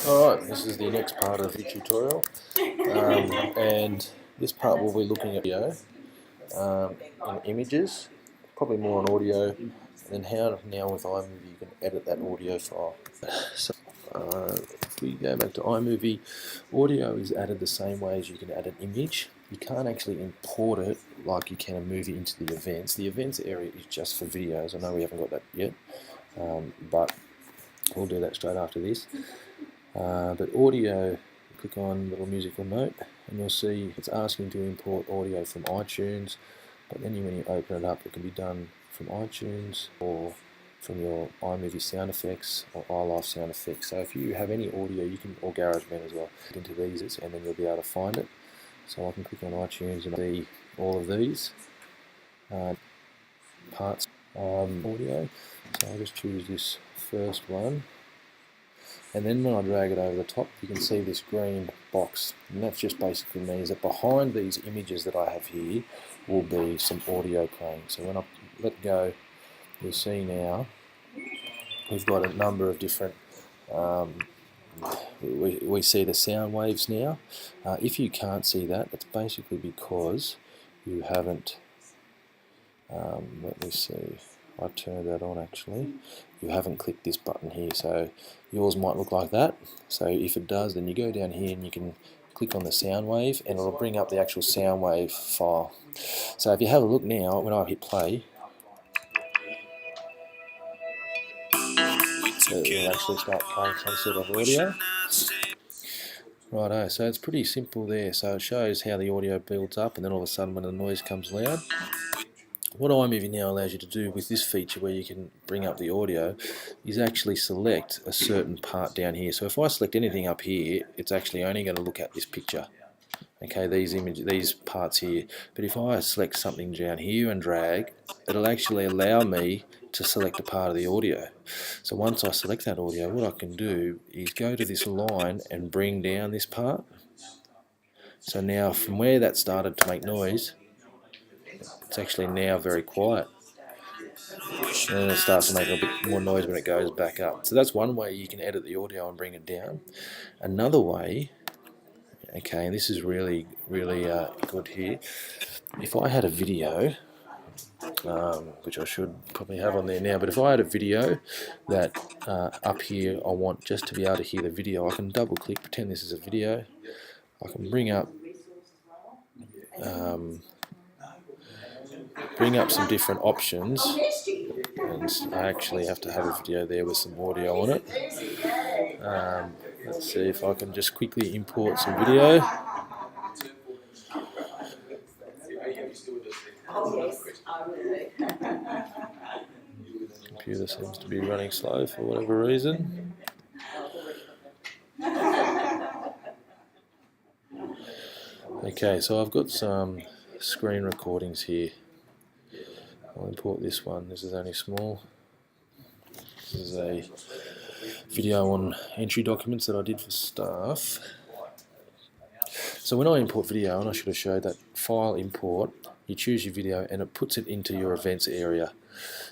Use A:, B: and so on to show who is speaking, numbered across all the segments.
A: Alright, this is the next part of the tutorial, and this part we'll be looking at video in images, probably more on audio, and then how now with iMovie you can edit that audio file. So if we go back to iMovie, audio is added the same way as you can add an image. You can't actually import it like you can a movie into the events. The events area is just for videos. I know we haven't got that yet, but we'll do that straight after this. But audio, click on little musical note and you'll see it's asking to import audio from iTunes, but then when you open it up it can be done from iTunes or from your iMovie sound effects or iLife sound effects. So if you have any audio, you can, or GarageBand as well, get into these and then you'll be able to find it. So I can click on iTunes and see all of these parts audio. So I'll just choose this first one. And then when I drag it over the top, you can see this green box. And that just basically means that behind these images that I have here will be some audio playing. So when I let go, you'll see now we've got a number of different, we see the sound waves now. If you can't see that, it's basically because you haven't, let me see, I turned that on actually. You haven't clicked this button here, so yours might look like that. So if it does, then you go down here and you can click on the sound wave and it'll bring up the actual sound wave file. So if you have a look now, when I hit play, it will actually start playing some sort of audio. Righto, so it's pretty simple there. So it shows how the audio builds up and then all of a sudden when the noise comes loud. What iMovie now allows you to do with this feature where you can bring up the audio is actually select a certain part down here. So if I select anything up here, it's actually only going to look at this picture. Okay, these parts here. But if I select something down here and drag, it'll actually allow me to select a part of the audio. So once I select that audio, what I can do is go to this line and bring down this part. So now from where that started to make noise, it's actually now very quiet. And then it starts to make a bit more noise when it goes back up. So that's one way you can edit the audio and bring it down. Another way, okay, and this is really good here. If I had a video, which I should probably have on there now, but if I had a video that up here I want just to be able to hear the video, I can double click, pretend this is a video. I can bring up some different options, and I actually have to have a video there with some audio on it. Let's see if I can just quickly import some video. Computer seems to be running slow for whatever reason. Okay, so I've got some screen recordings here. I'll import this one. This is only small. This is a video on entry documents that I did for staff. So when I import video, and I should have showed that file import, you choose your video and it puts it into your events area.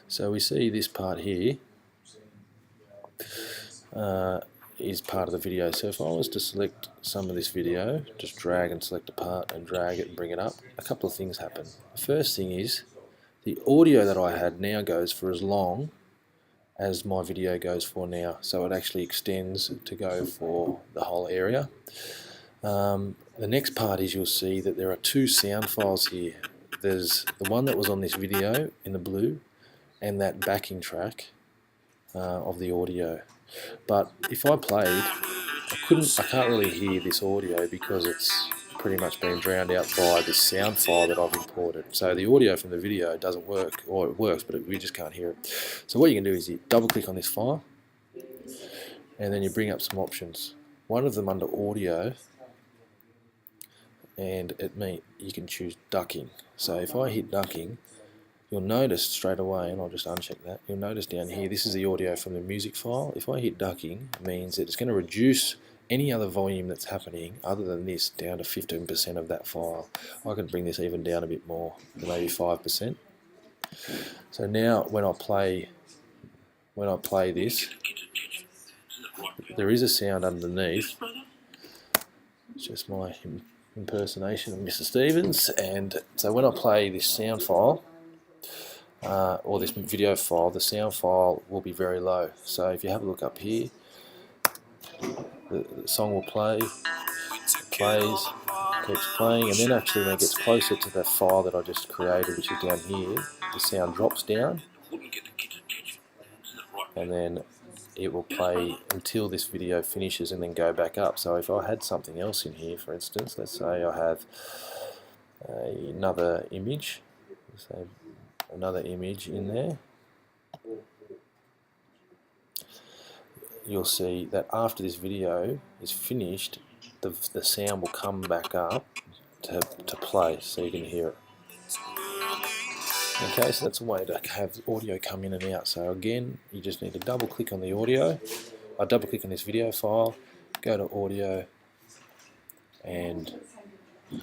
A: So we see this part here is part of the video. So if I was to select some of this video, just drag and select a part and drag it and bring it up, a couple of things happen. The first thing is the audio that I had now goes for as long as my video goes for now. So it actually extends to go for the whole area. The next part is you'll see that there are two sound files here. There's the one that was on this video in the blue and that backing track of the audio. But if I played, I can't really hear this audio because it's pretty much been drowned out by this sound file that I've imported. So the audio from the video doesn't work, or it works, but we just can't hear it. So what you can do is you double click on this file and then you bring up some options. One of them under audio, and you can choose ducking. So if I hit ducking, you'll notice straight away, and I'll just uncheck that, you'll notice down here this is the audio from the music file. If I hit ducking, it means that it's going to reduce any other volume that's happening other than this down to 15% of that file. I can bring this even down a bit more, maybe 5%. So now when I play this, there is a sound underneath. It's just my impersonation of Mr. Stevens. And so when I play this sound file, or this video file, the sound file will be very low. So if you have a look up here, the song will play, it plays, keeps playing, and then actually when it gets closer to the file that I just created, which is down here, the sound drops down, and then it will play until this video finishes and then go back up. So if I had something else in here, for instance, let's say I have another image, so another image in there, you'll see that after this video is finished, the sound will come back up to play, so you can hear it. Okay, so that's a way to have audio come in and out. So again, you just need to double click on the audio. I double click on this video file, go to audio, and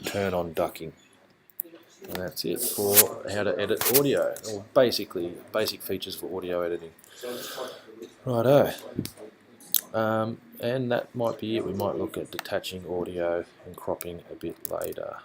A: turn on ducking. And that's it for how to edit audio, or basically basic features for audio editing. Righto. And that might be it. We might look at detaching audio and cropping a bit later.